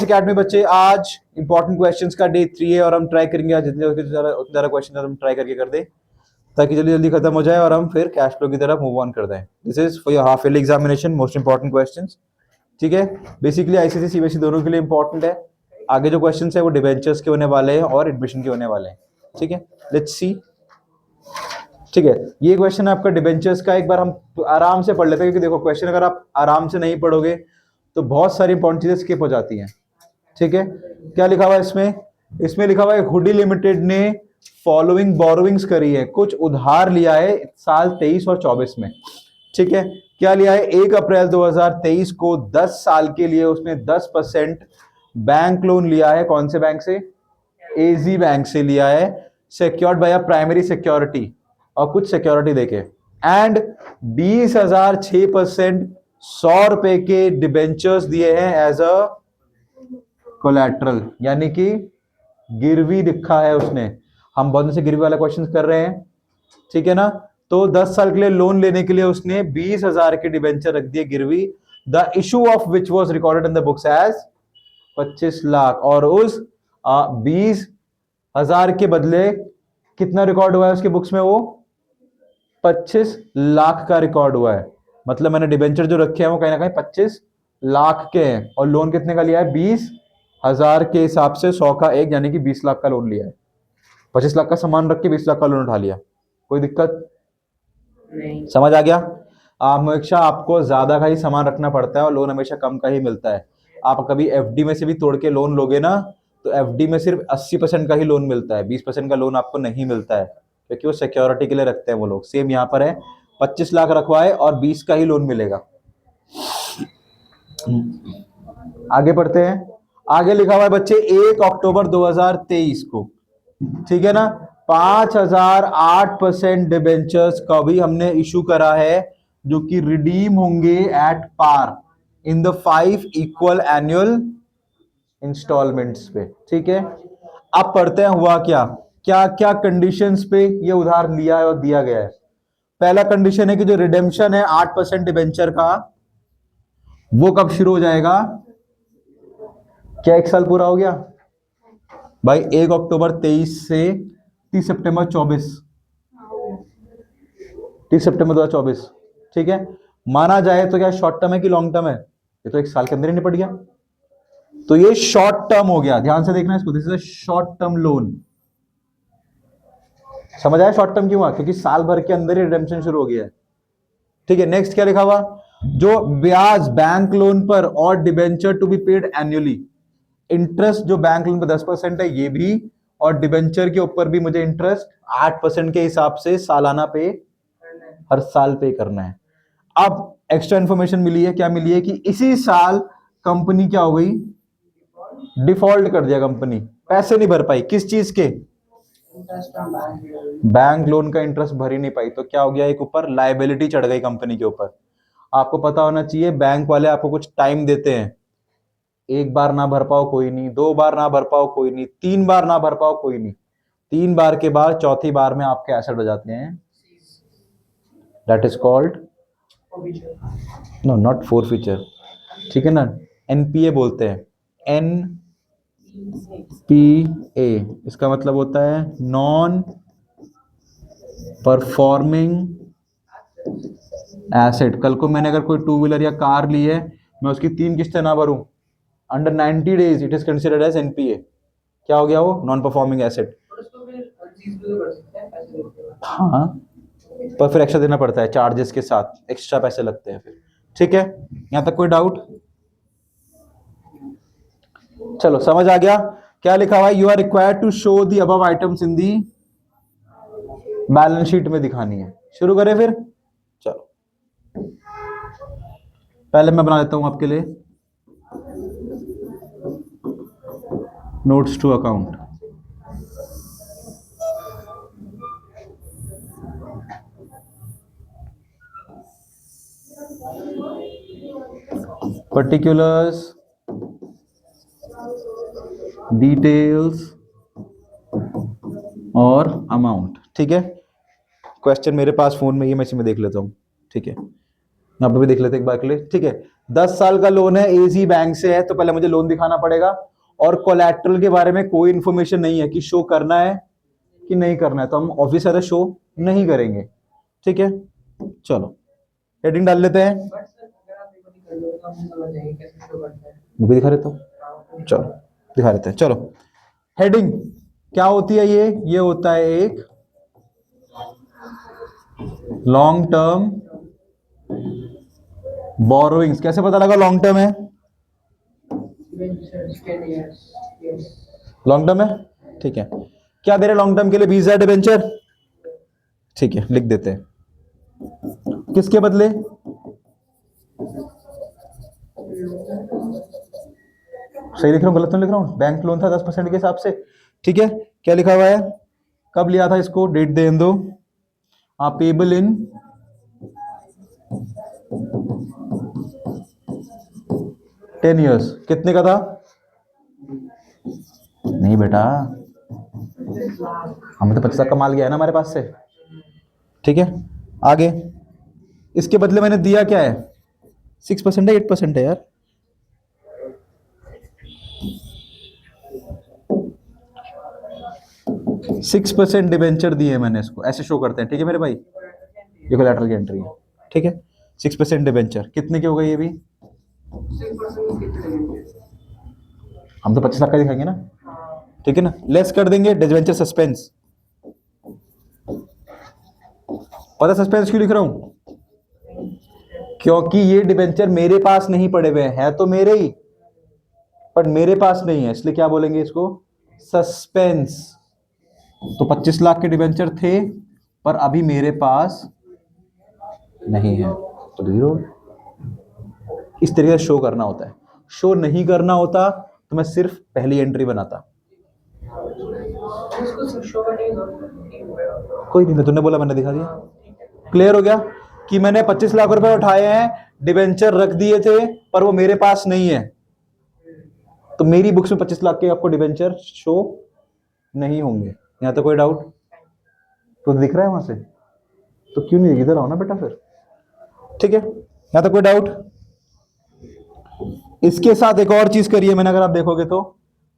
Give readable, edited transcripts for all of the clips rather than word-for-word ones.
Academy बच्चे, आज important questions का डे 3 है और हम ट्राई करेंगे आज जितने ज़्यादा क्वेश्चन हम ट्राई करके कर दे ताकि जल्दी जल्दी खत्म हो जाए और हम फिर कैश फ्लो की तरफ मूव ऑन कर दें। This is for your half yearly examination, most important questions. ठीक है, बेसिकली आईसीएसई सीबीएसई दोनों के लिए इंपॉर्टेंट है। आगे जो क्वेश्चंस है वो डिबेंचर्स के होने वाले हैं और एडमिशन के होने वाले हैं। ठीक है, लेट्स सी। ठीक है, ये क्वेश्चन आपका डिबेंचर्स का, एक बार हम आराम से पढ़ लेते हैं, क्योंकि देखो क्वेश्चन अगर आप आराम से नहीं पढ़ोगे तो बहुत सारी इंपॉर्टेंट चीजें स्किप हो जाती हैं। ठीक है, क्या लिखा हुआ है इसमें? इसमें लिखा हुआ है हुडी लिमिटेड ने फॉलोइंग बोरोविंग्स करी है, कुछ उधार लिया है साल 23 और 24 में। ठीक है, क्या लिया है? 1 अप्रैल 2023 को 10 साल के लिए उसने 10% बैंक लोन लिया है। कौन से बैंक से? एजी बैंक से लिया है, secured by a primary security और कुछ सिक्योरिटी देके, एंड 20,000 6% 100 रुपए के डिबेंचर्स दिए हैं एज अ कोलैटरल, यानी कि गिरवी लिखा है उसने। हम बहुत से गिरवी वाला क्वेश्चन कर रहे हैं, ठीक है ना। तो 10 साल के लिए लोन लेने के लिए उसने 20,000 के डिबेंचर रख दिए गिरवी, the issue of which was recorded in the books as 25 lakh, और उस 20,000 के बदले कितना रिकॉर्ड हुआ है उसके बुक्स में? वो 25 लाख का रिकॉर्ड हुआ है। मतलब मैंने डिबेंचर जो रखे हैं वो कहीं ना कहीं 25 लाख के हैं, और लोन कितने का लिया है? 20,000 के हिसाब से 100 का एक, यानी कि 20 लाख का लोन लिया है। 25 लाख का सामान रख के 20 लाख का लोन उठा लिया। कोई दिक्कत नहीं? समझ आ गया? हमेशा आपको ज्यादा का ही सामान रखना पड़ता है और लोन हमेशा कम का ही मिलता है। आप कभी एफडी में से भी तोड़ के लोन लोगे ना, तो एफडी में सिर्फ 80% का ही लोन मिलता है, 20% का लोन आपको नहीं मिलता है, क्योंकि वो सिक्योरिटी के लिए रखते हैं वो लोग। सेम यहाँ पर है, 25 लाख रखवाए और 20 का ही लोन मिलेगा। आगे पढ़ते हैं। आगे लिखा हुआ है बच्चे 1 अक्टूबर 2023 को, ठीक है ना, 5,008% डिबेंचर्स का भी हमने इशू करा है, जो कि रिडीम होंगे at par in the 5 equal annual installments पे। ठीक है, अब पढ़ते हैं हुआ क्या क्या क्या कंडीशंस पे ये उधार लिया है और दिया गया है। पहला कंडीशन है कि जो रिडेम्पशन है 8% डिबेंचर का, वो कब शुरू हो जाएगा? क्या 1 साल पूरा हो गया भाई? 1 अक्टूबर 23 से 30 सितंबर 24, 30 सितंबर 2024। ठीक है, माना जाए तो क्या शॉर्ट टर्म है कि लॉन्ग टर्म है? ये तो 1 साल के अंदर ही निपट गया, तो ये शॉर्ट टर्म हो गया। ध्यान से देखना इसको, this is a short term loan. समझ आया शॉर्ट टर्म क्यों हुआ? क्योंकि साल भर के अंदर ही रिडेम्पशन शुरू हो गया है। ठीक है, नेक्स्ट क्या लिखा हुआ? जो ब्याज बैंक लोन पर और debenture to be paid annually, interest जो बैंक लोन पर 10% है ये भी, और डिबेंचर के ऊपर भी मुझे इंटरेस्ट 8% के हिसाब से सालाना पे हर साल पे करना है। अब एक्स्ट्रा इंफॉर्मेशन मिली है, क्या मिली है? कि इसी साल कंपनी क्या हो गई? डिफॉल्ट कर दिया कंपनी, पैसे नहीं भर पाई। किस चीज के? बैंक लोन का इंटरेस्ट भर ही नहीं पाई, तो क्या हो गया? एक ऊपर लायबिलिटी चढ़ गई कंपनी के ऊपर। आपको पता होना चाहिए बैंक वाले आपको कुछ टाइम देते हैं, 1 बार ना भर पाओ कोई नहीं, 2 बार ना भर पाओ कोई नहीं, 3 बार ना भर पाओ कोई नहीं, 3 बार के बाद चौथी बार में आपके एसेट हो जाते हैं। That is called, no not forfeiture, ठीक है ना, एनपीए बोलते हैं। एनपीए इसका मतलब होता है नॉन परफॉर्मिंग एसेट। कल को मैंने अगर कोई 2 व्हीलर या कार ली है, मैं उसकी 3 किस्तें ना भरूं, under 90 days it is considered as NPA. क्या हो गया वो? Non performing asset. हाँ, पर फिर एक्स्ट्रा देना पड़ता है, चार्जेस के साथ एक्स्ट्रा पैसे लगते हैं फिर। ठीक है, यहां तक कोई डाउट? चलो समझ आ गया। क्या लिखा हुआ है? You are required to show the above items in the balance sheet में दिखानी है। शुरू करें फिर? चलो पहले मैं बना देता हूं आपके लिए notes to account. Particulars, details और अमाउंट। ठीक है, क्वेश्चन मेरे पास फोन में ही, मैं इसमें देख लेता हूं। ठीक है, यहाँ पे भी देख लेते हैं एक बार के लिए, ठीक है। 10 साल का लोन है, एजी बैंक से है, तो पहले मुझे लोन दिखाना पड़ेगा, और कोलैटरल के बारे में कोई इंफॉर्मेशन नहीं है कि शो करना है कि नहीं करना है, तो हम ऑफिसर शो नहीं करेंगे, ठीक है। चलो हेडिंग डाल लेते हैं, वो भी दिखा देता हूँ, चलो दिखा देते हैं। चलो हेडिंग क्या होती है, ये होता है एक लॉन्ग टर्म बोरोइंग्स। कैसे पता लगा लॉन्ग टर्म है? लॉन्ग टर्म है, ठीक है। क्या दे रहे लॉन्ग टर्म के लिए? वीजा डिबेंचर, ठीक है, लिख देते हैं। किसके बदले? सही लिख रहा हूँ, गलत तो लिख रहा हूँ? बैंक लोन था 10% के हिसाब से, ठीक है। क्या लिखा हुआ है, कब लिया था इसको, डेट दे दो। Payable in 10 years। कितने का था? नहीं बेटा, हमें तो 50 का माल गया है ना हमारे पास से, ठीक है। आगे इसके बदले मैंने दिया क्या है? 6% है, 8% है यार। सिक्स परसेंट डिवेंचर दिए मैंने इसको, ऐसे शो करते हैं, ठीक है मेरे भाई। ये कोलैटरल की एंट्री है, ठीक है। 6% डिवेंचर कितने के हो गए ये भी? हम तो 25 लाख का दिखाएंगे ना, ठीक है ना। लेस कर देंगे डिवेंचर सस्पेंस। पता सस्पेंस क्यों लिख रहा हूं? क्योंकि ये डिवेंचर मेरे पास नहीं पड़े हुए हैं, तो मेरे ही, पर मेरे पास नहीं है, इसलिए क्या बोलेंगे इसको? सस्पेंस। तो 25 लाख के डिवेंचर थे, पर अभी मेरे पास नहीं है, तो जीरो। इस तरीके से शो करना होता है। शो नहीं करना होता तो मैं सिर्फ पहली एंट्री बनाता। कोई नहीं, तूने बोला मैंने दिखा दिया। क्लियर हो गया कि मैंने 25 लाख रुपए उठाए हैं, डिवेंचर रख दिए थे, पर वो मेरे पास नहीं है, तो मेरी बुक्स में 25 लाख के आपको डिवेंचर शो नहीं होंगे। यहां तो कोई डाउट? तो दिख रहा है वहां से, तो क्यों नहीं? इधर आओ ना बेटा फिर, ठीक है। यहां तो कोई डाउट? इसके साथ एक और चीज करिए मैंने, अगर आप देखोगे तो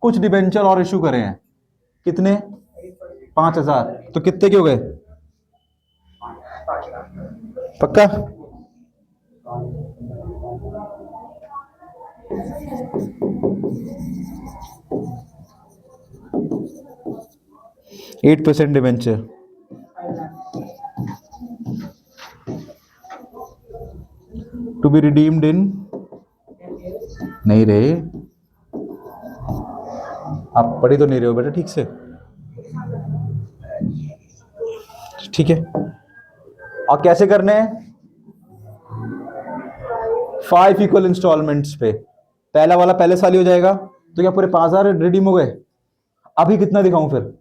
कुछ डिवेंचर और इशू करे हैं। कितने? 5,000। तो कितने के हो गए? पक्का? Eight percent debenture, to be redeemed in, नहीं रे, आप पढ़ी तो नहीं रहे हो बेटा ठीक से, ठीक है। और कैसे करने हैं? 5 इक्वल इंस्टॉलमेंट्स पे। पहला वाला पहले साल ही हो जाएगा, तो क्या पूरे 5,000 रिडीम हो गए? अभी कितना दिखाऊं फिर?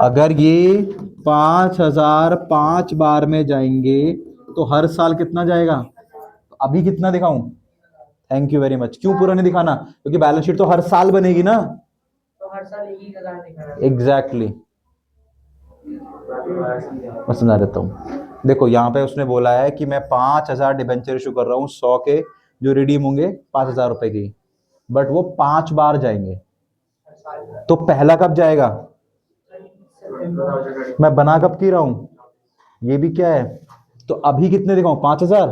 अगर ये 5,000 5 बार में जाएंगे तो हर साल कितना जाएगा? तो अभी कितना दिखाऊं? Thank you very much. क्यों पूरा नहीं दिखाना? क्योंकि बैलेंस शीट तो हर साल बनेगी ना, तो हर साल 1,000 दिखाना। एग्जैक्टली, मैं समझा देता हूँ। देखो यहाँ पे उसने बोला है कि मैं 5,000 डिबेंचर इशू कर रहा हूँ, 100 के जो रिडीम होंगे 5,000 रुपए की, बट वो 5 बार जाएंगे, तो पहला कब जाएगा? मैं बना कब की रहा हूं? ये भी क्या है? तो अभी कितने दिखाऊं? 5,000?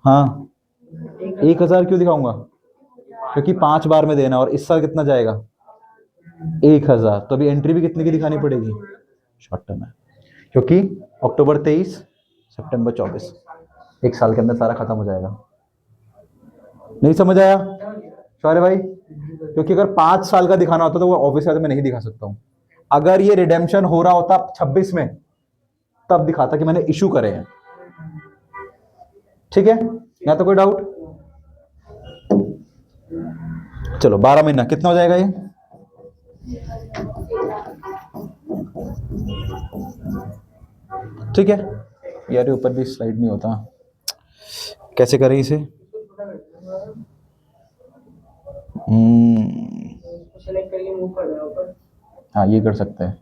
हाँ, 1,000 क्यों दिखाऊंगा? क्योंकि 5 बार में देना, और इस साल कितना जाएगा? 1,000। तो अभी एंट्री भी कितने की दिखानी पड़ेगी? शॉर्ट टर्म है, क्योंकि अक्टूबर 23, सितंबर 24, एक साल के अंदर सारा खत्म हो जाएगा। नहीं समझ आया? सॉरी भाई, क्योंकि अगर 5 साल का दिखाना होता तो वो ऑब्वियस बात है मैं नहीं दिखा सकता हूं। अगर ये रिडेम्पशन हो रहा होता 26 में, तब दिखाता कि मैंने इशू करे हैं, ठीक है। या तो कोई डाउट? चलो 12 महीना कितना हो जाएगा ये? ठीक है यार, ऊपर भी स्लाइड नहीं होता, कैसे करें इसे? सेलेक्ट करके मूव कर देना ऊपर। हाँ ये कर सकते हैं।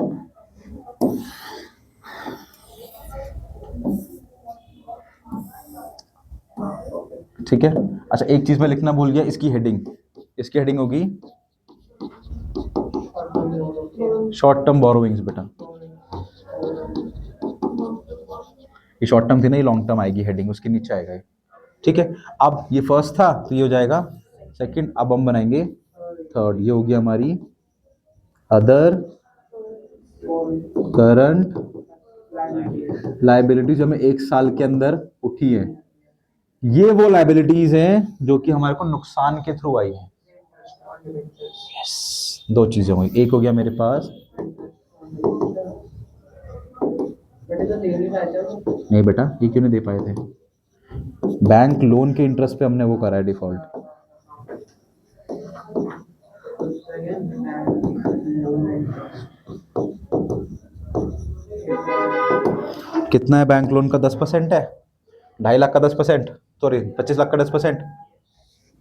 ठीक है। अच्छा एक चीज मैं लिखना भूल गया, इसकी हेडिंग होगी शॉर्ट टर्म बोरोइंग्स बेटा। ये शॉर्ट टर्म थी ना, ये लॉन्ग टर्म आएगी हेडिंग, उसके नीचे आएगा ये। ठीक है। अब ये फर्स्ट था तो ये हो जाएगा सेकंड। अब हम बनाएंगे थर्ड। ये होगी हमारी अदर करंट लाइबिलिटीज जो हमें एक साल के अंदर उठी है। ये वो लाइबिलिटीज हैं जो कि हमारे को नुकसान के थ्रू आई है। yes. दो चीजें हुई, एक हो गया मेरे पास, नहीं बेटा ये क्यों नहीं दे पाए थे, बैंक लोन के इंटरेस्ट पे हमने वो करा है डिफॉल्ट। कितना है बैंक लोन का? 10% है। 2.5 लाख का 10%, सॉरी 25 लाख का 10%,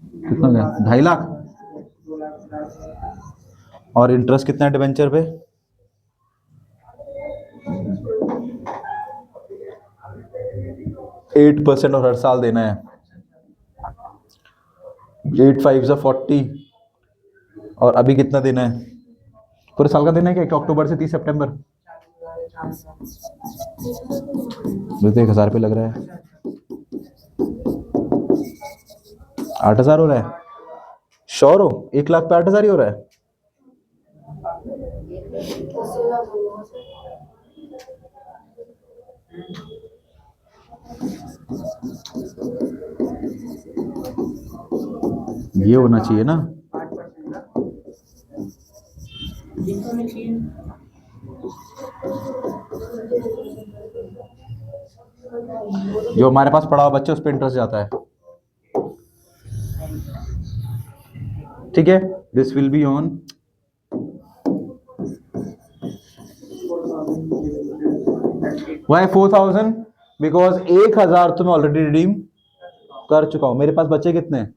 कितना हो गया? 2.5 लाख। और इंटरेस्ट कितना है डिबेंचर पे? 8% और हर साल देना है। 8 5 से 40 और अभी कितना देना है? पूरे साल का देना है क्या? 1 अक्टूबर से 30 सितंबर। मुझे तो 1,000 रुपये लग रहा है। 8,000 हो रहा है? श्योर हो? 1 लाख पे 8,000 ही हो रहा है? ये होना चाहिए ना। जो हमारे पास पड़ा हुआ बच्चे उस पर इंटरेस्ट जाता है। ठीक है। This will be on Y 4,000 because 1,000 तो मैं ऑलरेडी रिडीम कर चुका हूं। मेरे पास बच्चे कितने हैं?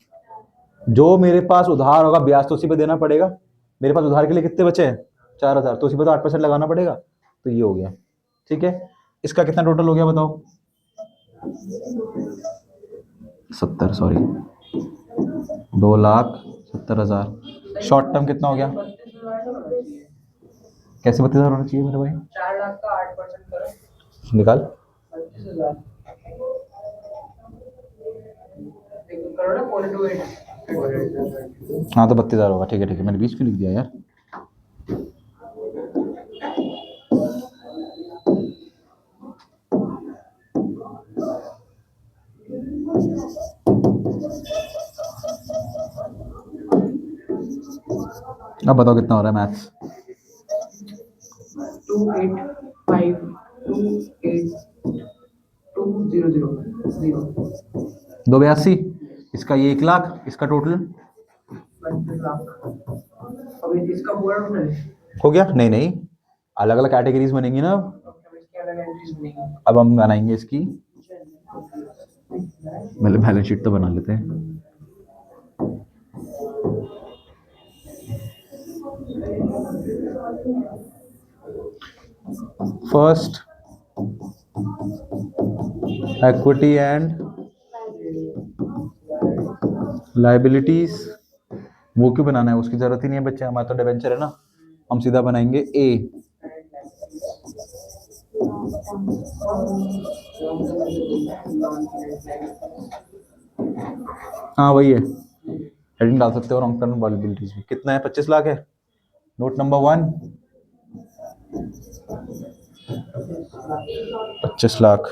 जो मेरे पास उधार होगा ब्याज तो उसी पे देना पड़ेगा। मेरे पास उधार के लिए कितने बचे हैं? 4,000, तो उसी पे तो 8% लगाना पड़ेगा। तो ये हो गया। ठीक है। इसका कितना टोटल हो गया बताओ? 70, सॉरी 2,70,000। शॉर्ट टर्म कितना हो गया? कैसे 32,000 होना चाहिए मेरे भाई? 4 लाख का 8% करो, निकाल। हाँ तो 32,000 होगा। ठीक है ठीक है, मैंने 20 क्यों लिख दिया यार? अब बताओ कितना हो रहा है मैथ्स? 282। इसका ये 1 लाख, इसका टोटल हो गया। नहीं नहीं, अलग अलग कैटेगरीज बनेंगी ना। अब हम बनाएंगे इसकी, पहले बैलेंस शीट तो बना लेते हैं। First equity and liabilities. वो क्यों बनाना है? उसकी जरूरत ही नहीं है बच्चे, हमारा तो डिबेंचर है ना। हम सीधा बनाएंगे ए। हाँ वही है, हेडिंग डाल सकते हो लॉन्ग टर्म लाइबिलिटीज में। कितना है? 25 लाख है। Note number 1 25 lakh.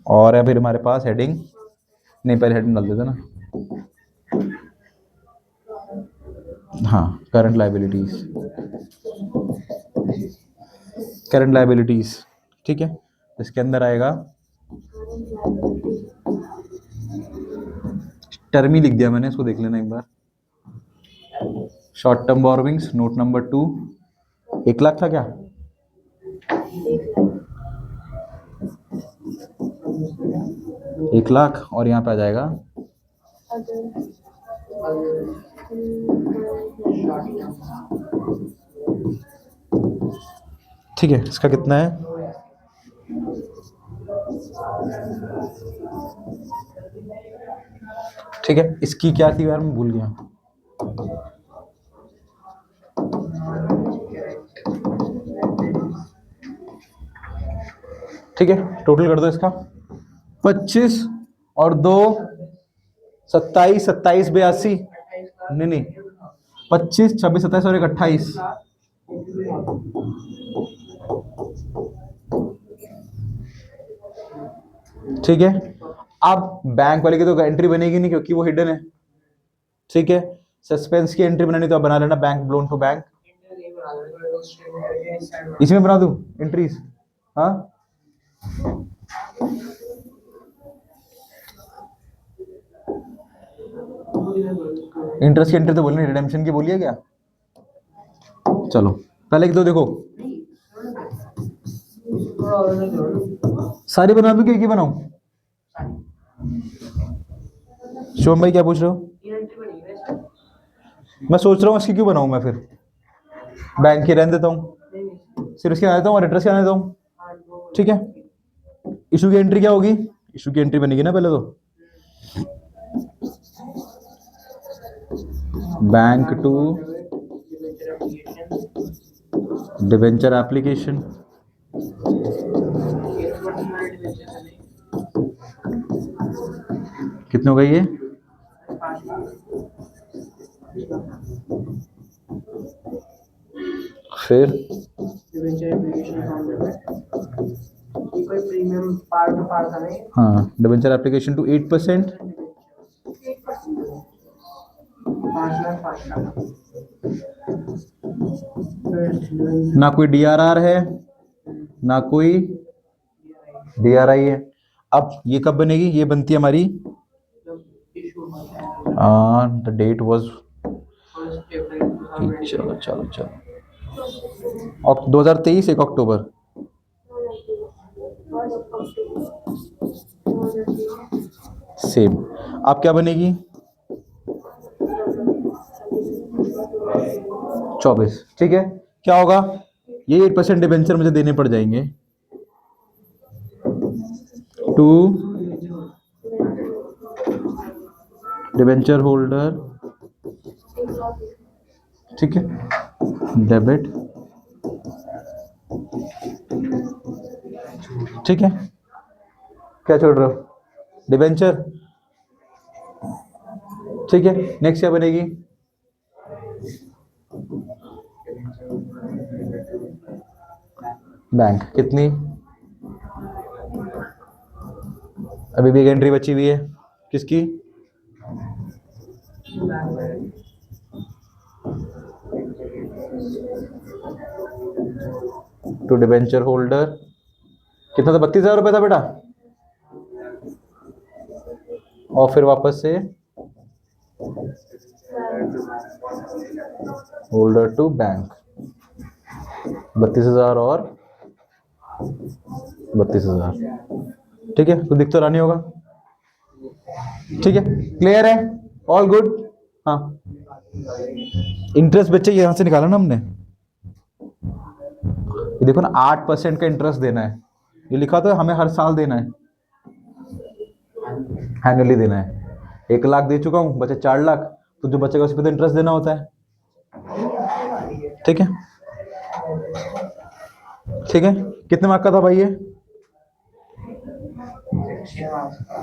और है फिर हमारे पास हेडिंग, नहीं पहले हेडिंग डाल देते ना। हाँ करंट लाइबिलिटीज, करंट लाइबिलिटीज। ठीक है। इसके अंदर आएगा, टर्म ही लिख दिया मैंने, इसको देख लेना एक बार। Short term borrowings note number 2 1 lakh था क्या? 1 लाख और यहाँ पे आ जाएगा ठीक है। इसका कितना है? ठीक है, इसकी क्या थी यार, मैं भूल गया। ठीक है, टोटल कर दो इसका 25 और 2 27, 27 82, नहीं नहीं 25 26 27 और 1 28। ठीक है, अब बैंक वाले की तो एंट्री बनेगी नहीं क्योंकि वो हिडन है। ठीक है, सस्पेंस की एंट्री बनानी तो अब बना लेना, बैंक लोन टू बैंक। इसमें बना दूं एंट्रीज? हाँ, इंटरेस्ट की एंट्री तो बोलनी, रिडेम्पशन की बोलिए क्या? चलो पहले एक दो देखो, सारी बना दूं कि एक ही बनाऊं? शिवम भाई क्या पूछ रहे हो? मैं सोच रहा हूँ इसकी क्यों बनाऊं मैं, फिर बैंक की रहने देता हूँ, सिर्फ इसकी आने देता हूँ और एड्रेस की आने देता हूँ। ठीक है, इशू की एंट्री क्या होगी? इशू की एंट्री बनेगी ना पहले तो, बैंक टू डिबेंचर एप्लीकेशन। कितने हो गई ये? फिर हाँ, डिबेंचर एप्लीकेशन टू 8%, ना कोई डीआरआर है ना कोई डीआरआई है। अब ये कब बनेगी? ये बनती है हमारी द डेट वाज, चलो चलो चलो 2023 1 अक्टूबर। सेम। अब क्या बनेगी? 24। ठीक है, क्या होगा? ये 8% डिबेंचर मुझे देने पड़ जाएंगे टू डिबेंचर होल्डर। ठीक है, डेबिट। ठीक है, क्या छोड़ रहे हो? डिबेंचर। ठीक है, नेक्स्ट क्या बनेगी? बैंक। कितनी? अभी भी एक एंट्री बची हुई है, किसकी? To debenture holder. कितना था? 32,000 रुपये था बेटा। और फिर वापस से होल्डर टू बैंक 32,000 और 32,000। ठीक है, तो दिख तो रानी होगा। ठीक है, क्लियर है, ऑल गुड। हाँ, इंटरेस्ट बच्चे यहां से निकाला ना हमने, ये देखो ना 8% का इंटरेस्ट देना है, ये लिखा तो है हमें हर साल देना है, एनुअली देना है। 1 लाख दे चुका हूं, बचे 4 लाख, तो जो बचेगा उस पर तो इंटरेस्ट देना होता है। ठीक है, ठीक है, कितने मार्क का था भाई ये?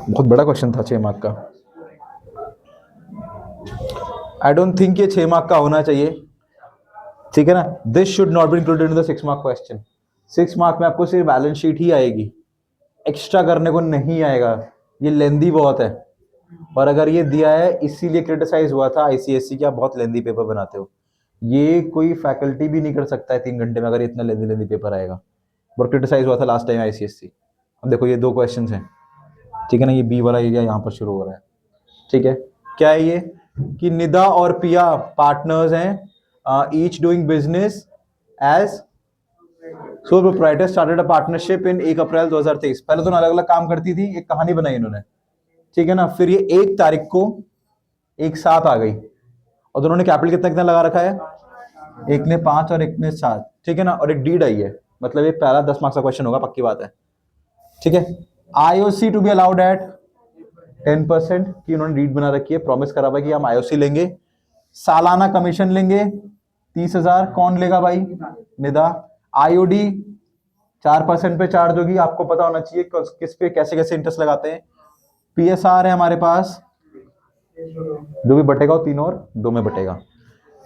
बहुत बड़ा क्वेश्चन था, 6 मार्क का। आई डोंट थिंक ये 6 मार्क का होना चाहिए। ठीक है ना, this should not be included in the 6 mark question. 6 mark में आपको सिर्फ बैलेंस शीट ही आएगी, एक्स्ट्रा करने को नहीं आएगा, ये लेंदी बहुत है। और अगर ये दिया है इसीलिए क्रिटिसाइज हुआ था आईसीएससी की, आप बहुत लेंदी पेपर बनाते हो। ये कोई फैकल्टी भी नहीं कर सकता है 3 घंटे में, अगर इतना लेंदी लेंदी पेपर आएगा। बहुत क्रिटिसाइज हुआ था लास्ट टाइम आईसीएससी। अब देखो ये 2 क्वेश्चन हैं, ठीक है ना, ये बी वाला एरिया यहाँ पर शुरू हो रहा है। ठीक है, क्या है ये कि निदा और पिया पार्टनर्स हैं, each doing business as sole proprietor, started a partnership in 1 April 2023। पहले तो अलग अलग काम करती थी, एक कहानी बनाई इन्होंने, ठीक है ना। फिर ये 1 तारीख को एक साथ आ गई और दोनों ने कैपिटल कितना कितना लगा रखा है, एक ने 5 और एक ने 7, ठीक है ना। और एक डीड आई है, मतलब ये पहला 10 मार्क्स का क्वेश्चन होगा, पक्की बात है। ठीक है, IOC to be allowed at 10% की उन्होंने डीड बना रखी है, प्रॉमिस करा हुआ है कि हम आईओसी लेंगे, सालाना कमीशन लेंगे 30,000। कौन लेगा भाई? निदा। आईओडी 4% पे चार्ज होगी, आपको पता होना चाहिए किस पे कैसे कैसे इंटरेस्ट लगाते हैं। पीएसआर है हमारे पास, जो भी बटेगा वो 3 और 2 में बटेगा।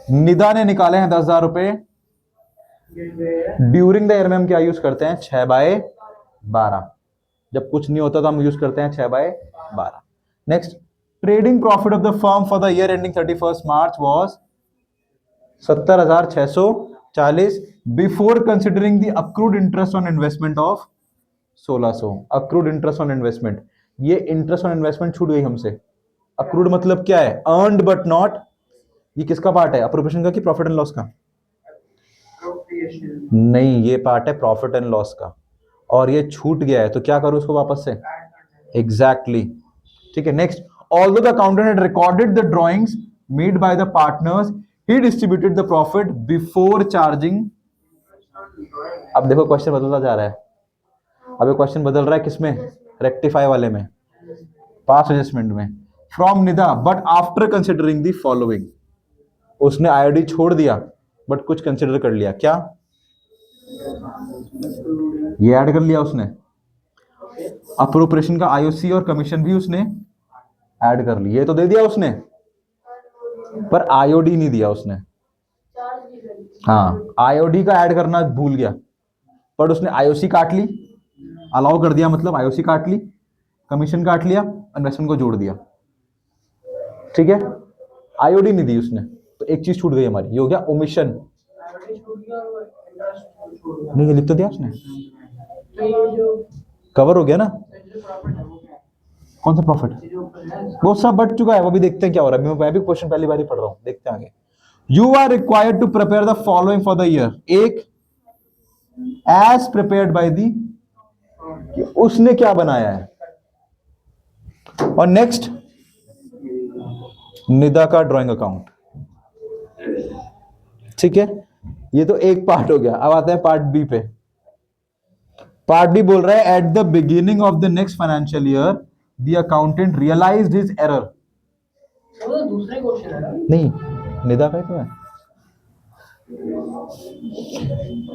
निदा ने निकाले हैं 10,000 रुपए। ड्यूरिंग द ईयर में हम क्या यूज करते हैं? 6/12। जब कुछ नहीं होता तो हम यूज करते हैं 6/12। Next, trading profit of the firm for the year ending 31 March was 70,640 before considering the accrued interest on investment of 1600। Accrued interest on investment, ये इंटरेस्ट ऑन इन्वेस्टमेंट छूट गई हमसे। अक्रूड मतलब क्या है? Earned but not. ये किसका part है? अप्रोप्रिएशन का कि प्रॉफिट एंड लॉस का? नहीं, ये पार्ट है प्रॉफिट एंड लॉस का, और ये छूट गया है तो क्या करूं उसको वापस से? एग्जैक्टली ठीक है। Next, although the accountant had recorded the drawings made by the partners, he distributed the profit before charging. अब देखो क्वेश्चन बदलता जा रहा है। अब ये क्वेश्चन बदल रहा है किसमें? रेक्टिफाई वाले में, पास एडजस्टमेंट में। From Nida but after considering the following. उसने आईओडी छोड़ दिया बट कुछ कंसिडर कर लिया। क्या? ये ऐड कर लिया उसने। अप्रोप्रिएशन का आईओसी और कमीशन भी उसने ऐड कर लिया। ये तो दे दिया उसने, पर आईओडी नहीं दिया उसने। हाँ, आईओडी का ऐड करना भूल गया, पर उसने आईओसी काट ली, अलाउ कर दिया, मतलब आईओसी काट ली, कमीशन काट लिया, इन्वेस्टमेंट को जोड़ दिया। ठीक है, आईओडी नहीं दी उसने, तो एक चीज छूट गई हमारी, ये हो गया ओमिशन। नहीं, ये लिख तो दिया उसने, कवर हो गया ना। कौन सा प्रॉफिट? वो सब बट चुका है, वो भी देखते हैं क्या हो रहा है। मैं भी क्वेश्चन पहली बार ही पढ़ रहा हूँ, देखते हैं आगे। You are required to prepare the following for the year. एक, एज प्रिपेयर्ड बाय दी, उसने क्या बनाया है, और नेक्स्ट निदा का ड्राइंग अकाउंट। ठीक है, ये तो एक पार्ट हो गया। अब आते हैं पार्ट बी पे। पार्ट बी बोल रहा है, at the beginning of the next financial year the accountant realized his error. वो दूसरे क्वेश्चन है ना? नहीं, निदा का ही तो है।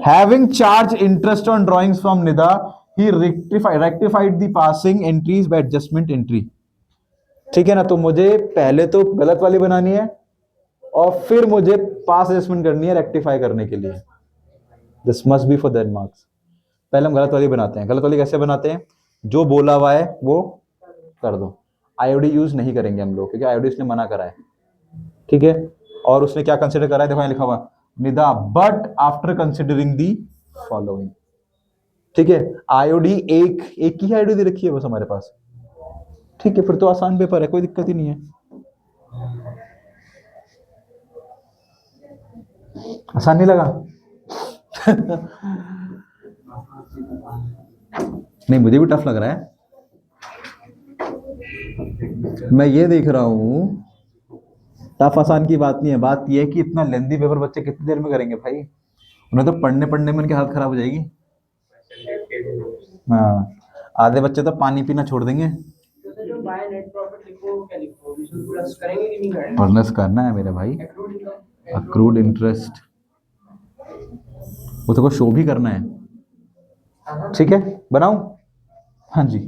Having charged interest on drawings from Nida, he rectified the passing entries by adjustment entry. ठीक है ना, तो मुझे पहले तो गलत वाली बनानी है और फिर मुझे पास एडजस्टमेंट करनी है रेक्टिफाई करने के लिए। This must be for that marks. पहले हम गलत वाली बनाते हैं। गलत वाली कैसे बनाते हैं? जो बोला हुआ है वो कर दो। आईओडी यूज नहीं करेंगे हम लोग, क्योंकि आईओडी उसने मना करा है। ठीक है, और उसने क्या कंसिडर करा है? देखो यहाँ लिखा हुआ Nida but after considering the following. ठीक है, आईओडी एक ही आईओडी दे रखी है बस हमारे पास। ठीक है, फिर तो आसान पेपर है, कोई दिक्कत ही नहीं है। आसान नहीं लगा? नहीं, मुझे भी टफ लग रहा है। मैं ये देख रहा हूं, टफ आसान की बात नहीं है, बात यह है कि इतना लेंथी पेपर बच्चे कितनी देर में करेंगे भाई? उन्हें तो पढ़ने में उनकी हालत खराब हो जाएगी। हाँ, आधे बच्चे तो पानी पीना छोड़ देंगे। प्लस करना है मेरे भाई, अक्रूड इंटरेस्ट, वो तो को शो भी करना है। ठीक है, बनाऊं? हाँ जी,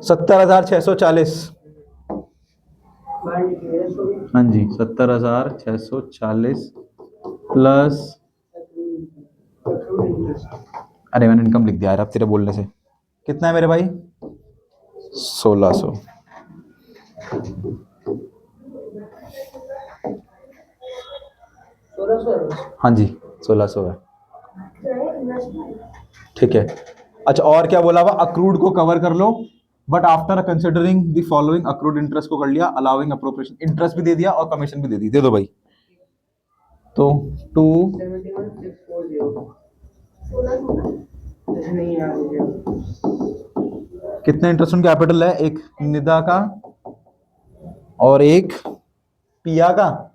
$70,640। हाँ जी, 70,640 प्लस, अरे मैंने इनकम लिख दिया यार अब तेरे बोलने से। कितना है मेरे भाई? 1600। हाँ जी, 1600 है। ठीक है, अच्छा और क्या बोला हुआ? अक्रूड को कवर कर लो, but after considering the following. Accrued interest को कर लिया, अलाउइंग अप्रोप्रिएशन, इंटरेस्ट भी दे दिया और कमीशन भी दे दी। दे दो भाई। तो 2 कितने इंटरेस्ट ऑन कैपिटल है? एक निदा का और एक पिया का।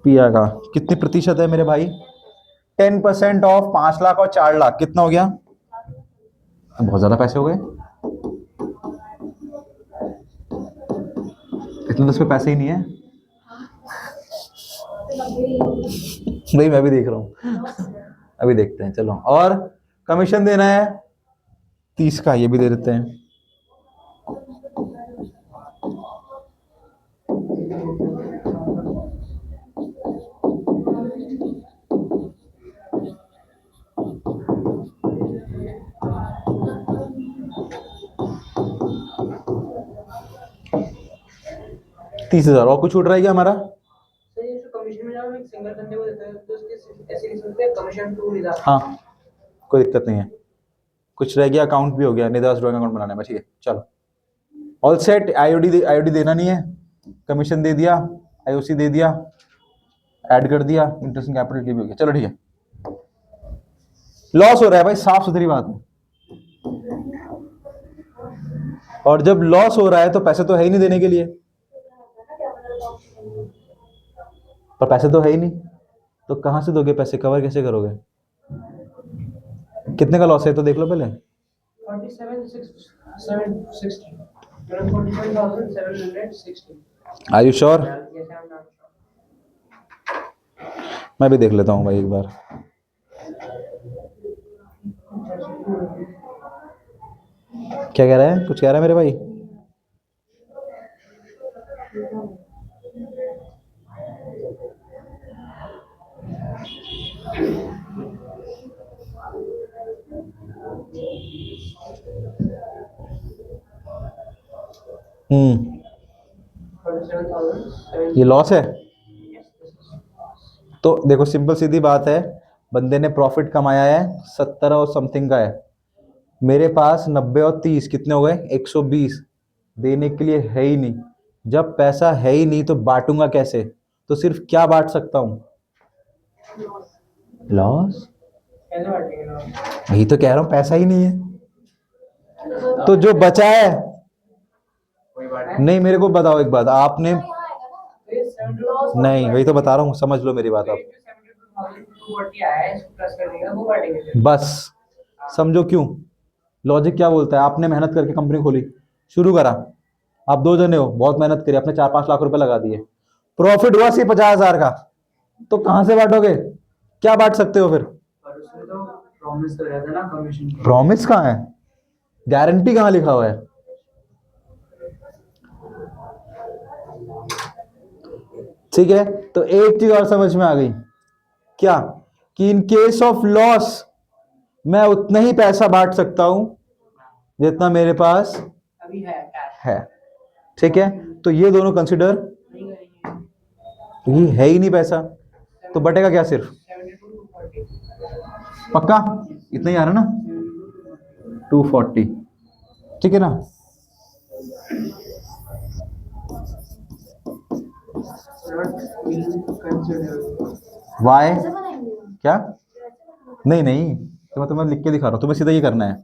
पिया का कितनी प्रतिशत है मेरे भाई? 10% ऑफ 5 लाख और 4 लाख कितना हो गया? बहुत ज्यादा पैसे हो गए। इतने तो इसमें पैसे ही नहीं है नहीं, मैं भी देख रहा हूँ अभी देखते हैं। चलो, और कमीशन देना है 30 का, ये भी दे देते हैं। तीस हजार। और कुछ छूट रहा है क्या हमारा? हाँ, कोई दिक्कत नहीं है। कुछ रह गया, अकाउंट भी हो गया, निदास ड्रॉइंग अकाउंट बनाने में। ठीक है, चलो ऑल सेट। आईओडी देना नहीं है, कमीशन दे दिया, आईओसी दे दिया, ऐड कर दिया, इंटरेस्ट कैपिटल की भी हो गया। चलो ठीक है। लॉस हो रहा है भाई, साफ सुथरी बात है। और जब लॉस हो रहा है तो पैसे तो है ही नहीं देने के लिए, पर पैसे तो है ही नहीं, तो कहां से दोगे पैसे? कवर कैसे करोगे? कितने का लॉस है तो देख लो पहले। 47,760। Are you sure? मैं भी देख लेता हूँ भाई एक बार। क्या कह रहा है? कुछ कह रहा है मेरे भाई? ये लॉस है। तो देखो, सिंपल सीधी बात है, बंदे ने प्रॉफिट कमाया है 70 और समथिंग का है, मेरे पास 90 और 30 कितने हो गए? 120 देने के लिए है ही नहीं। जब पैसा है ही नहीं तो बांटूंगा कैसे? तो सिर्फ क्या बांट सकता हूं? लॉस। यही तो कह रहा हूं, पैसा ही नहीं है। तो जो बचा है, नहीं मेरे को बताओ एक बात, आपने नहीं, वही तो बता रहा हूँ, समझ लो मेरी बात आप। बस समझो क्यों, लॉजिक क्या बोलता है। आपने मेहनत करके कंपनी खोली, शुरू करा, आप 2 जने हो, बहुत मेहनत करी, आपने 4-5 लाख रुपए लगा दिए, प्रॉफिट हुआ सिर्फ 50,000 का, तो कहां से बांटोगे? क्या बांट सकते हो फिर? प्रॉमिस कहाँ है? गारंटी कहाँ लिखा हुआ है? ठीक है, तो एक चीज और समझ में आ गई क्या? कि इन केस ऑफ लॉस मैं उतना ही पैसा बांट सकता हूं जितना मेरे पास अभी है। ठीक है, तो ये दोनों कंसिडर, ये है ही नहीं पैसा, तो बटेगा क्या? सिर्फ पक्का इतना ही आ रहा ना, 240। ठीक है ना? वाई क्या? नहीं नहीं, तो मैं लिख के दिखा रहा हूं, तुम्हें सीधा ये करना है।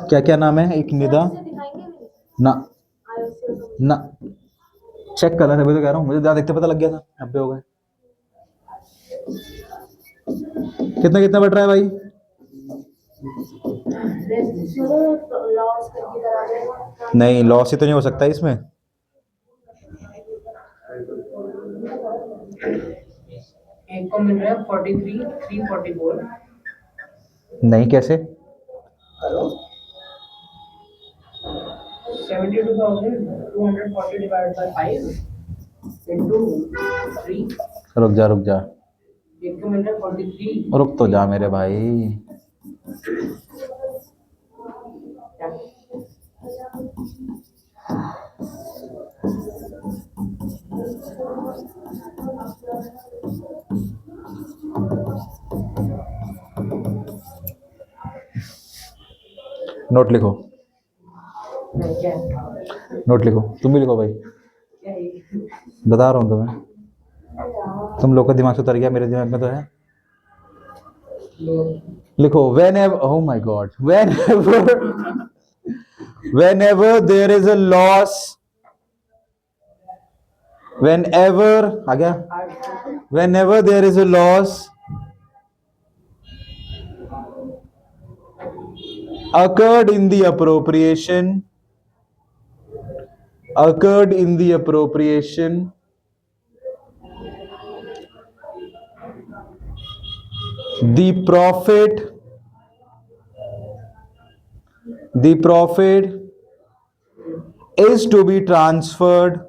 क्या क्या नाम है? एक निदा ना ना, चेक कर रहा था, तो कह रहा हूँ, मुझे ज्यादा देखते पता लग गया था 90 हो गए। कितना कितना बट रहा है भाई? नहीं, लॉस ही तो नहीं हो सकता इसमें। एक को मिल रहा है 43,344। नहीं, कैसे? 72,240 divided by 5 into 3। रुक जा रुक जा, एक को मिल रहा है 43। रुक तो जा मेरे भाई। नोट लिखो, नोट लिखो, तुम भी लिखो भाई, बता रहा हूँ तुम्हें, तुम लोग का दिमाग से उतर गया, मेरे दिमाग में तो है। लिखो, whenever, oh my god, whenever whenever there is a loss, whenever आ गया, whenever there is a loss occurred in the appropriation, occurred in the appropriation, the profit is to be transferred,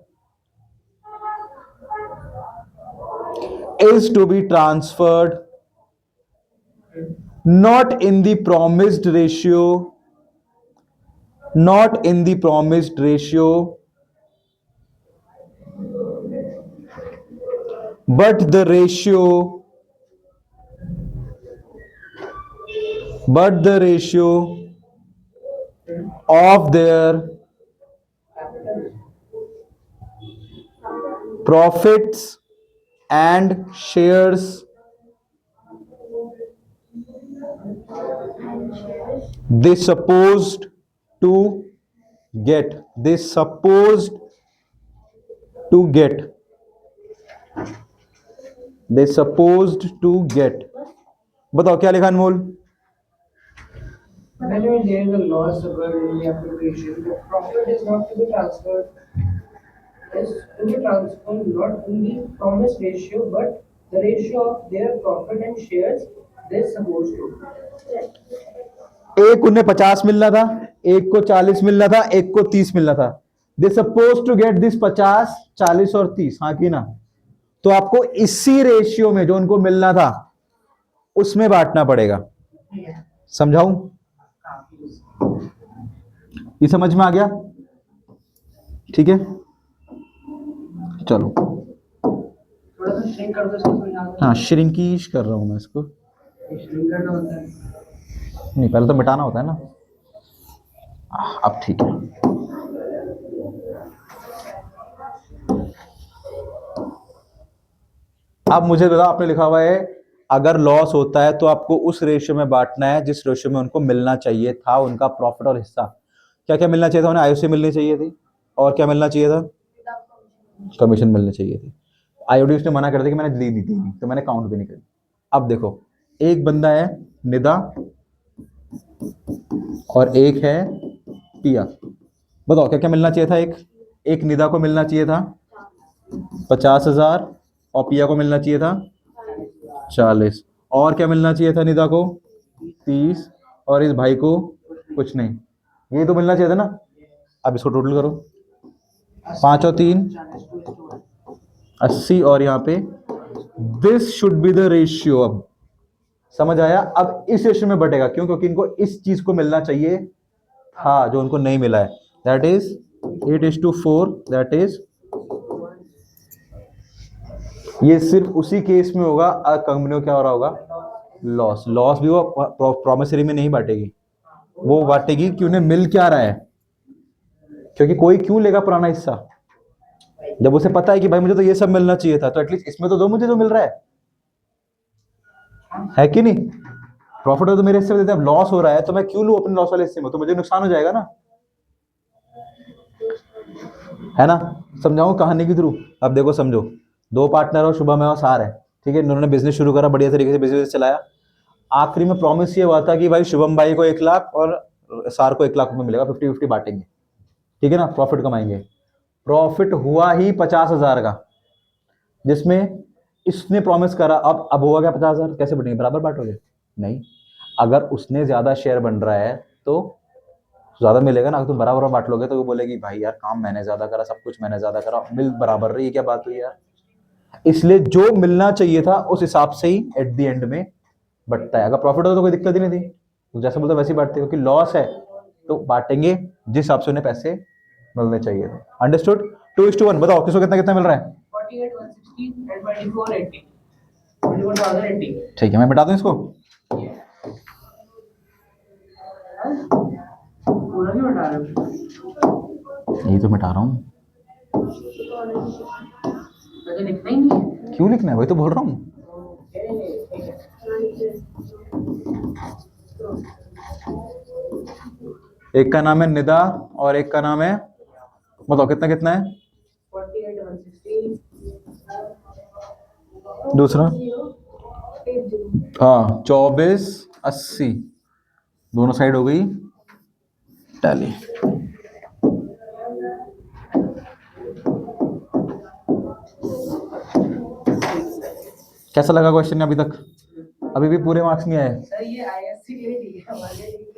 is to be transferred not in the promised ratio, not in the promised ratio, but the ratio, but the ratio of their profits and shares, they supposed to get, they supposed to get, they supposed to get. बताओ क्या लिखा अनमोल? Whenever there is a loss occurred in the application, the profit is not to be transferred. Is to be transferred not in the promised ratio, but the ratio of their profit and shares they're supposed to. एक उन्हें 50 मिलना था, एक को 40 मिलना था, एक को 30 मिलना था. दे सपोज टू गेट दिस 50, 40 और 30. हाँ की ना? तो आपको इसी रेशियो में जो उनको मिलना था उसमें बांटना पड़ेगा. समझाऊं? ये समझ में आ गया? ठीक है, चलो. थोड़ा सा श्रिंक कर दो इसको, समझा दो. हाँ, श्रिंकीश कर रहा हूं मैं इसको. श्रिंक करना होता है. नहीं, पहले तो मिटाना होता है ना. अब ठीक है. अब मुझे बताओ, आपने लिखा हुआ है अगर लॉस होता है तो आपको उस रेशियो में बांटना है जिस रेशियो में उनको मिलना चाहिए था उनका प्रॉफिट और हिस्सा. क्या क्या मिलना चाहिए था उन्हें? आईओसी मिलनी चाहिए थी, और क्या मिलना चाहिए था? कमीशन मिलनी चाहिए थी. आईओडी उसने मना कर दिया कि मैंने दी दी थी, तो मैंने काउंट भी नहीं करी. अब देखो, एक बंदा है निदा और एक है पिया. बताओ क्या क्या मिलना चाहिए था? एक निदा को मिलना चाहिए था 50,000 और पिया को मिलना चाहिए था 40. और क्या मिलना चाहिए था? निदा को 30 और इस भाई को कुछ नहीं. ये तो मिलना चाहिए था ना. अब इसको टोटल करो, 5 और 3 80 और यहाँ पे this should be the ratio. अब समझ आया? अब इस रेशियो में बटेगा. क्यों? क्योंकि इनको इस चीज को मिलना चाहिए था जो उनको नहीं मिला है. That is 8:4. दैट इज, ये सिर्फ उसी केस में होगा कंपनी को क्या हो रहा होगा? लॉस. लॉस भी वो प्रॉमिसरी में नहीं बांटेगी, वो बांटेगी कि उन्हें मिल क्या रहा है. क्योंकि कोई क्यों लेगा पुराना हिस्सा जब उसे पता है कि भाई मुझे तो ये सब मिलना चाहिए था, तो एटलीस्ट इसमें तो दो मुझे जो मिल रहा है कि नहीं? प्रॉफिट तो मेरे हिस्से में देते हैं. अब लॉस हो रहा है तो मैं क्यों लूं अपने लॉस वाले हिस्से में? तो मुझे नुकसान हो जाएगा ना, है ना? समझाऊं कहानी के थ्रू? अब देखो, समझो, दो पार्टनर हो, शुभम है और सार है. ठीक है, इन्होंने बिजनेस शुरू करा, बढ़िया तरीके से बिजनेस चलाया. आखिरी में प्रॉमिस ये हुआ था कि भाई शुभम भाई को 1 लाख और सार को 1 लाख रुपए मिलेगा, 50-50 बांटेंगे. ठीक है ना, प्रॉफिट कमाएंगे. प्रॉफिट हुआ ही 50,000 का, जिसमें इसने प्रॉमिस करा. अब हुआ क्या? 50,000 कैसे बटेंगे? बराबर बांटोगे? नहीं. अगर उसने ज्यादा शेयर बन रहा है तो ज्यादा मिलेगा ना. अगर तुम बराबर बांट लोगे तो वो बोलेगी भाई यार काम मैंने ज्यादा करा, सब कुछ मैंने ज्यादा करा, मिल बराबर रही. क्या बात हुई यार? इसलिए जो मिलना चाहिए था उस हिसाब से ही एट द एंड में बटता है. अगर प्रॉफिट होता तो कोई दिक्कत ही नहीं थी, तो जैसे बोलते वैसे ही बांटते. क्योंकि लॉस है तो बांटेंगे जिस हिसाब से उन्हें पैसे मिलने चाहिए. अंडरस्टूड? 2:1. बताओ किसको कितना कितना मिल रहा है? 48,160 and 24,80. 24,080. ठीक है, मैं मिटा दूं इसको. पूरा क्यों हटा रहे हो? यही तो मिटा रहा हूँ. तो लिखना ही नहीं है. क्यों लिखना है? वही तो बोल रहा हूँ. ठीक है. एक का नाम है निदा और एक का नाम है, बताओ कितना कितना है 48 160 दूसरा? हाँ 2480, दोनों साइड हो गई टैली। कैसा लगा क्वेश्चन अभी तक? अभी भी पूरे मार्क्स नहीं आए। सर ये आईएससी के लिए ठीक है, हमारे लिए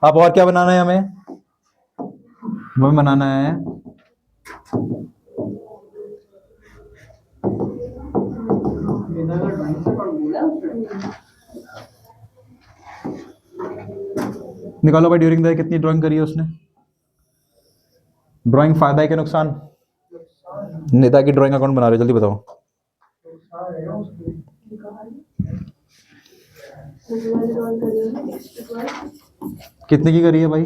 अब और क्या बनाना है हमें? हमें बनाना है निकालो भाई ड्यूरिंग द कितनी ड्राइंग करी है उसने? ड्राइंग फायदा है कि नुकसान? निदा की ड्राइंग अकाउंट बना रहे हो, जल्दी बताओ। कितने की करी है भाई?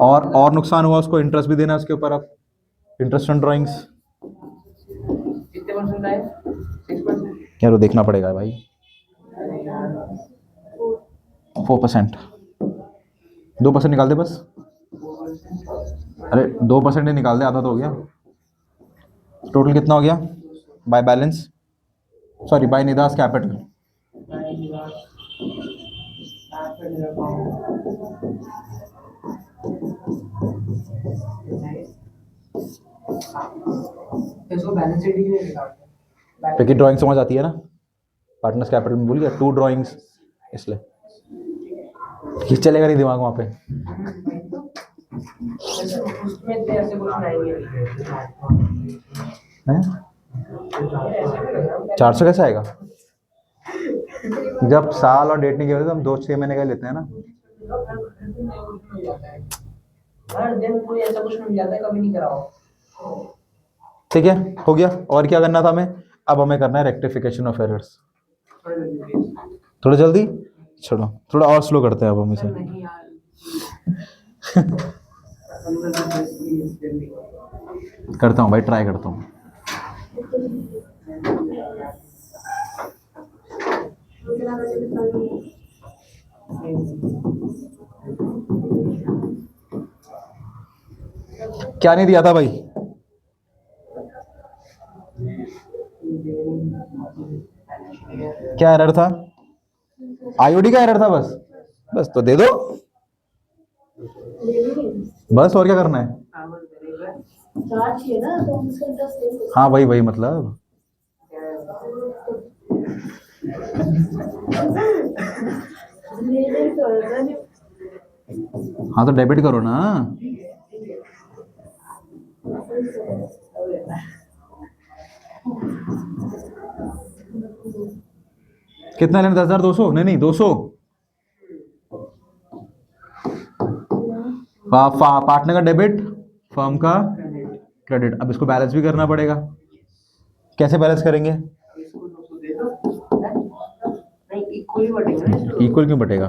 और नुकसान हुआ उसको इंटरेस्ट भी देना उसके ऊपर, आप इंटरेस्ट ऑन ड्राइंग्स कितने परसेंट आए? 6%। यार वो देखना पड़ेगा भाई। 4%, 2% निकाल दे बस। अरे 2% ही निकाल दे, आधा तो हो गया। टोटल कितना हो गया बाय बैलेंस, सॉरी बाय निदास कैपिटल? इसको बैलेंस शीट ही नहीं निकालते। क्योंकि ड्राइंग समझ आती है ना, पार्टनर्स कैपिटल में भूल गया 2 ड्राइंग्स, इसलिए खींच चलेगा नहीं दिमाग वहाँ पे। उसमें तो ऐसे कुछ नहीं हैं? 400 कैसे आएगा? जब साल और डेट नहीं किया तो हम 2-6 महीने का लेते हैं ना। हर दिन कोई ऐसा कुछ मिल जाता है, कभी नहीं कराओ। ठीक है, हो गया। और क्या करना था हमें? अब हमें करना है रेक्टिफिकेशन ऑफ एरर्स। थोड़ा जल्दी छोड़ो, थोड़ा और स्लो करते हैं अब हम इसे। नहीं यार करता हूँ भाई, ट्राई करता हूँ। क्या नहीं दिया था भाई? क्या एरर था? आईओडी का एरर था बस? बस तो दे दो बस, और क्या करना है? हाँ वही वही मतलब। हाँ तो डेबिट करो ना। कितना लेना? 10,200? नहीं 200। पार्टनर का डेबिट, फर्म का क्रेडिट। अब इसको बैलेंस भी करना पड़ेगा। कैसे बैलेंस करेंगे? इक्वल क्यों बटेगा?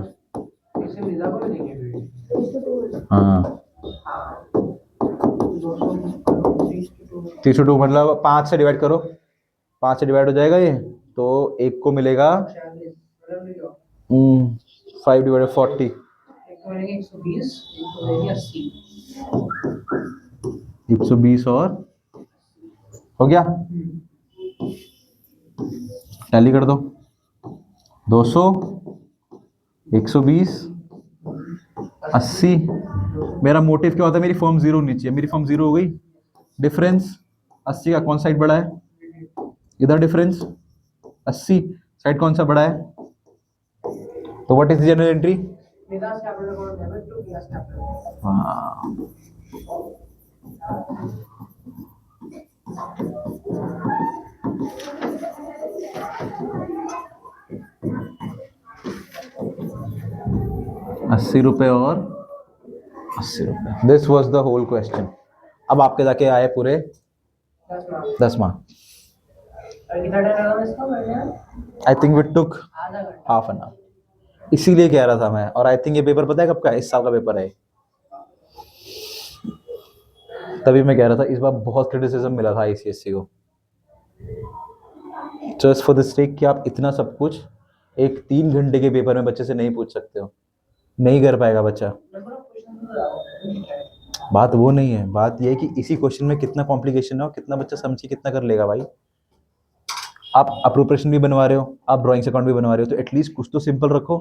हाँ 302 मतलब 5 से डिवाइड करो, 5 से डिवाइड हो जाएगा ये, तो एक को मिलेगा 5 डिवाइडेड 40, 120 और हो गया। टैली कर दो, 200, 120, 80। मेरा मोटिव क्या होता है? मेरी फर्म जीरो होनी चाहिए। मेरी फर्म जीरो हो गई। डिफरेंस 80 का कौन साइड बड़ा है? इधर डिफरेंस 80, साइड कौन सा बड़ा है? तो what is the journal entry? हाँ ₹80 और 80। This was the whole question. अब आपके जाके आए पूरे 10 mark. I think we took half an hour. इसीलिए कह रहा था मैं। और आई थिंक ये पेपर पता है कब का है? इस साल का पेपर है। तभी मैं कह रहा था इस बार बहुत क्रिटिसिज्म मिला था आईसीएससी को, जस्ट फॉर द स्टेक कि आप इतना सब कुछ एक 3 घंटे के पेपर में बच्चे से नहीं पूछ सकते हो। नहीं कर पाएगा बच्चा। बात वो नहीं है, बात ये है कि इसी क्वेश्चन में कितना कॉम्प्लिकेशन है और कितना बच्चा समझे कितना कर लेगा भाई। आप अप्रोप्रिएशन भी बनवा रहे हो, आप ड्राइंग्स अकाउंट भी बनवा रहे हो, तो एटलीस्ट कुछ तो सिंपल रखो।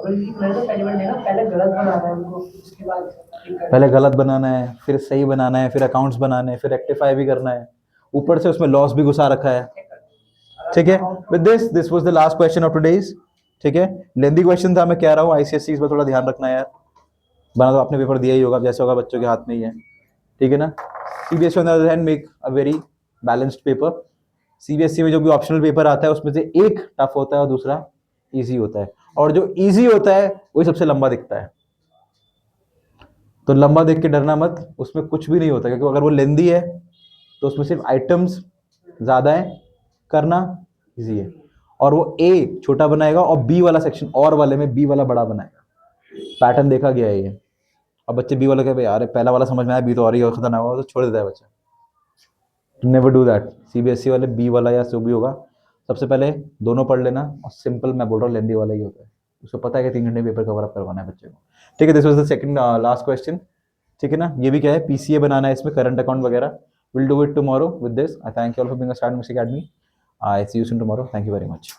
मैंने तो पहले बार देखा, पहले गलत बनाना है उनको, उसके बाद पहले गलत बनाना है, फिर सही बनाना है, फिर अकाउंट्स बनाने हैं, फिर रेक्टिफाई भी करना है, ऊपर से उसमें लॉस भी घुसा रखा है। ठीक है, with this was the last question of today's. ठीक है, लेंदी क्वेश्चन था, मैं कह रहा हूँ आईसीएससी इस पर थोड़ा ध्यान रखना यार, बना तो आपने पेपर दिया ही होगा, जैसे होगा बच्चों के हाथ में ही है। ठीक है ना। CBSE on the other hand make a very balanced paper. CBSE में जो भी ऑप्शनल पेपर आता है उसमें से एक टफ होता है और दूसरा इजी होता है, और जो इजी होता है वही सबसे लंबा दिखता है। तो लंबा देख के डरना मत, उसमें कुछ भी नहीं होता, क्योंकि अगर वो लेंदी है तो उसमें सिर्फ आइटम्स ज्यादा है, करना इजी है, और वो ए छोटा बनाएगा और बी वाला सेक्शन और वाले में बी वाला बड़ा बनाएगा। पैटर्न देखा गया है ये। अब बच्चे बी वाला कहे यार पहला वाला समझ में आया, बी तो और ही खतरनाक होगा, तो छोड़ देता है बच्चा। Never do that. सीबीएसई वाले बी वाला या जो भी होगा, सबसे पहले दोनों पढ़ लेना, और सिंपल मैं बोल रहा हूँ लेंदी वाला ही होता है, उसको पता है कि 3 घंटे में पेपर कवर अप करवाना है बच्चे को। ठीक है, this was the second last question. ठीक है ना, ये भी क्या है, पीसीए बनाना है इसमें, करंट अकाउंट वगैरह। Will do it tomorrow with this. I thank you all for being a star music academy. I see you soon tomorrow. Thank you very much.